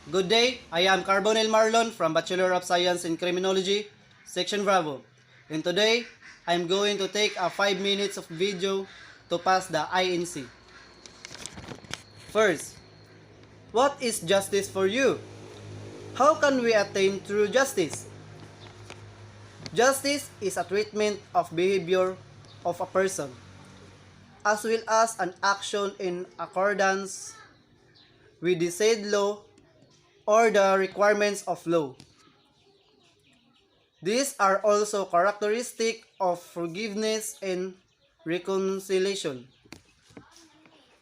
Good day, I am Carbonel Marlon from Bachelor of Science in Criminology, Section Bravo. And today, I'm going to take a 5 minutes of video to pass the INC. First, what is justice for you? How can we attain true justice? Justice is a treatment of behavior of a person, as well as an action in accordance with the said law or the requirements of law. These are also characteristics of forgiveness and reconciliation.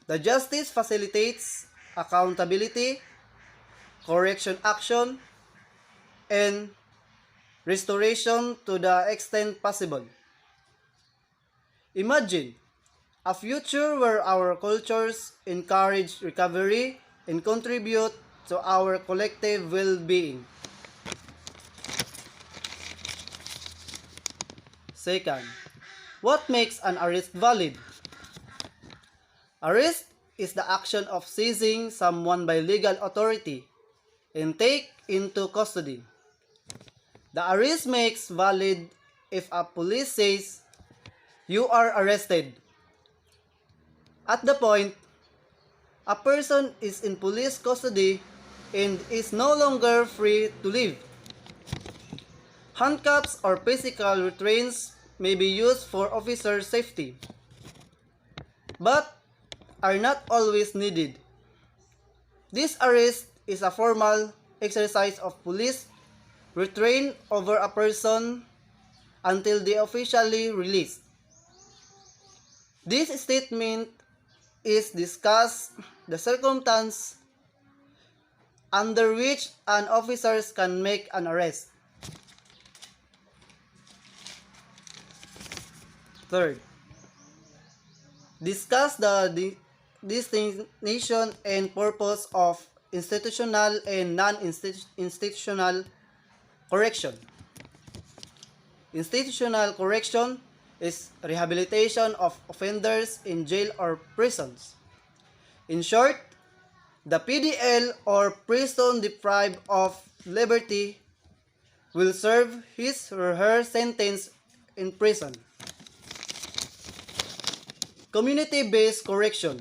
The justice facilitates accountability, correction action, and restoration to the extent possible. Imagine a future where our cultures encourage recovery and contribute to our collective well-being. Second, what makes an arrest valid? Arrest is the action of seizing someone by legal authority and take into custody. The arrest makes valid if a police says you are arrested. At the point, a person is in police custody and is no longer free to leave. Handcuffs or physical restraints may be used for officer safety, but are not always needed. This arrest is a formal exercise of police restraint over a person until they officially released. This statement is discuss the circumstance under which an officer can make an arrest. Third, discuss the distinction and purpose of institutional and non-institutional correction. Institutional correction is rehabilitation of offenders in jail or prisons. In short, the PDL or prison deprived of liberty will serve his or her sentence in prison. Community-based correction.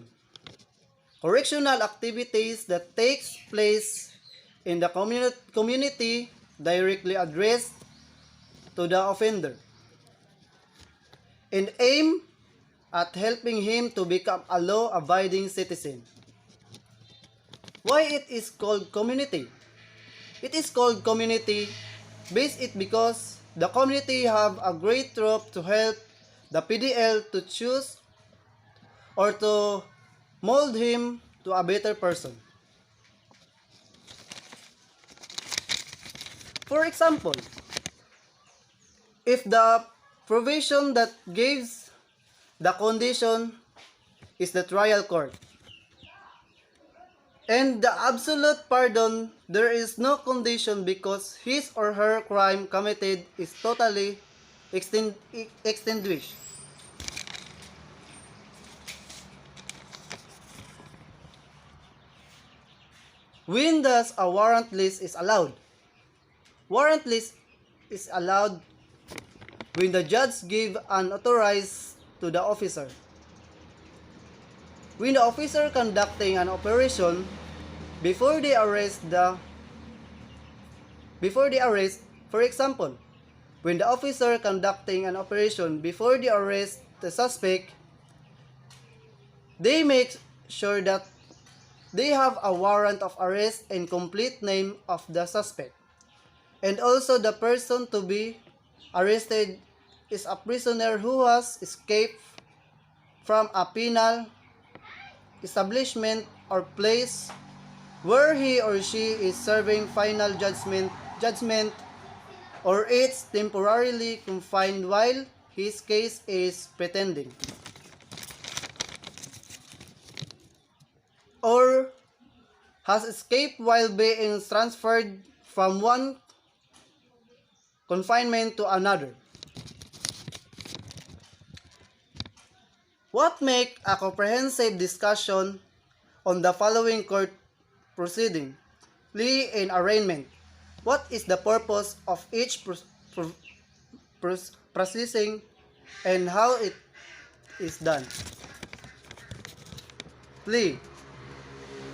Correctional activities that takes place in the community directly addressed to the offender and aim at helping him to become a law-abiding citizen. Why it is called community? It is called community based it because the community have a great role to help the PDL to choose or to mold him to a better person. For example, if the provision that gives the condition is the trial court, and the absolute pardon, there is no condition because his or her crime committed is totally extinguished. When does a warrant list is allowed? Warrant list is allowed when the judge give an authorized to the officer. When the officer conducting an operation before they arrest, for example, when the officer conducting an operation before they arrest the suspect, they make sure that they have a warrant of arrest and complete name of the suspect. And also the person to be arrested is a prisoner who has escaped from a penal establishment or place where he or she is serving final judgment or it's temporarily confined while his case is pretending, or has escaped while being transferred from one confinement to another. What make a comprehensive discussion on the following court proceeding? plea and arraignment. What is the purpose of each processing and how it is done? Plea.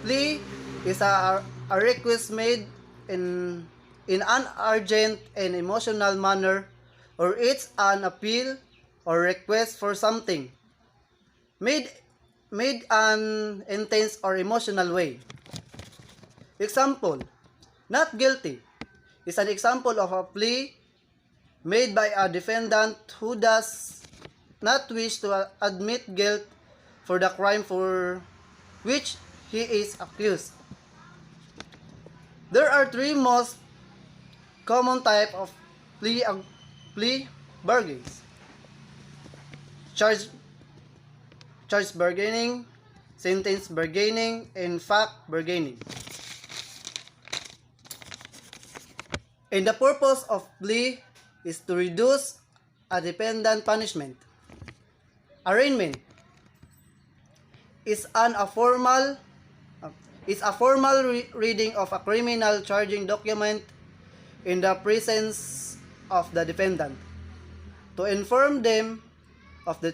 Plea is a request made in, in an urgent and emotional manner, or it's an appeal or request for something made an intense or emotional way. Example, not guilty is an example of a plea made by a defendant who does not wish to admit guilt for the crime for which he is accused. There are three most common type of plea bargains: charge bargaining, sentence bargaining, and fact bargaining. And the purpose of plea is to reduce a defendant punishment. Arraignment is a formal reading of a criminal charging document in the presence of the defendant to inform them of the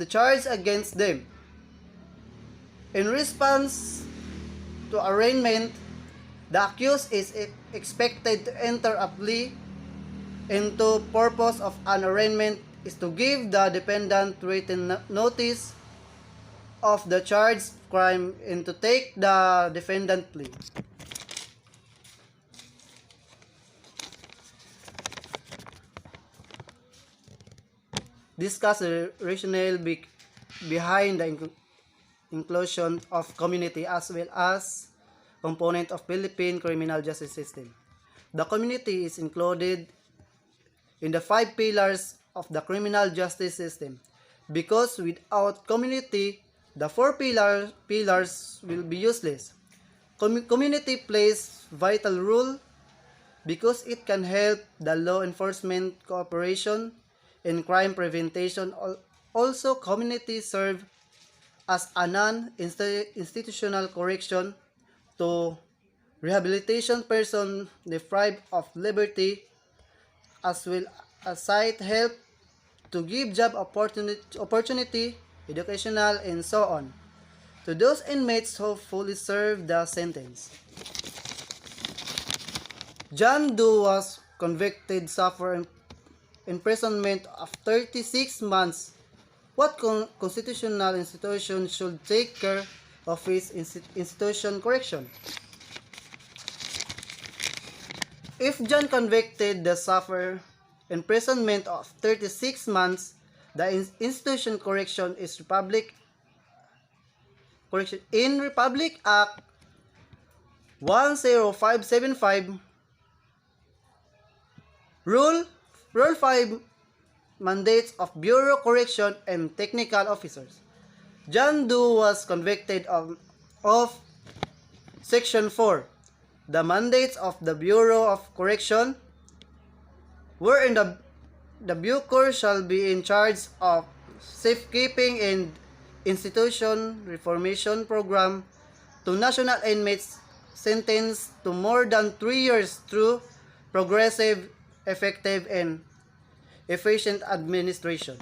charge against them. In response to arraignment, the accused is expected to enter a plea, and the purpose of an arraignment is to give the defendant written notice of the charged crime and to take the defendant plea. Discuss the rationale behind the inclusion of community as well as component of Philippine criminal justice system. The community is included in the 5 pillars of the criminal justice system because without community, the 4 pillars will be useless. Community plays vital role because it can help the law enforcement cooperation in crime prevention. Also, communities serve as a non-institutional correction to rehabilitation person deprived of liberty, as well as site help to give job opportunity, educational, and so on to those inmates who fully serve the sentence. John Doe was convicted, suffered imprisonment of 36 months. What constitutional institution should take care of his institution correction? If John convicted the suffer imprisonment of 36 months, the institution correction is Republic Act 10575 Rule 5 mandates of Bureau Correction and Technical Officers. John Doe was convicted of Section 4. The mandates of the Bureau of Correction, wherein the Bureau shall be in charge of safekeeping and institution reformation program to national inmates sentenced to more than 3 years through progressive, effective, and efficient administration.